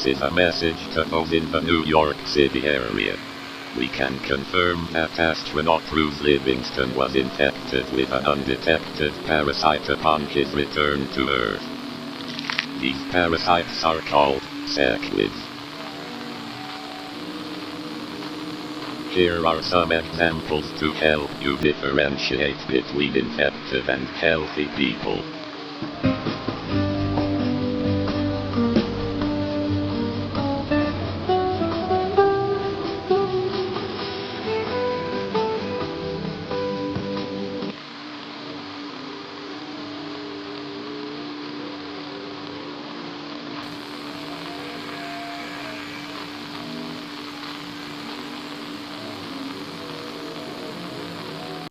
This is a message to those in the New York City area. We can confirm that astronaut Bruce Livingston was infected with an undetected parasite upon his return to Earth. These parasites are called Sequid. Here are some examples to help you differentiate between infected and healthy people.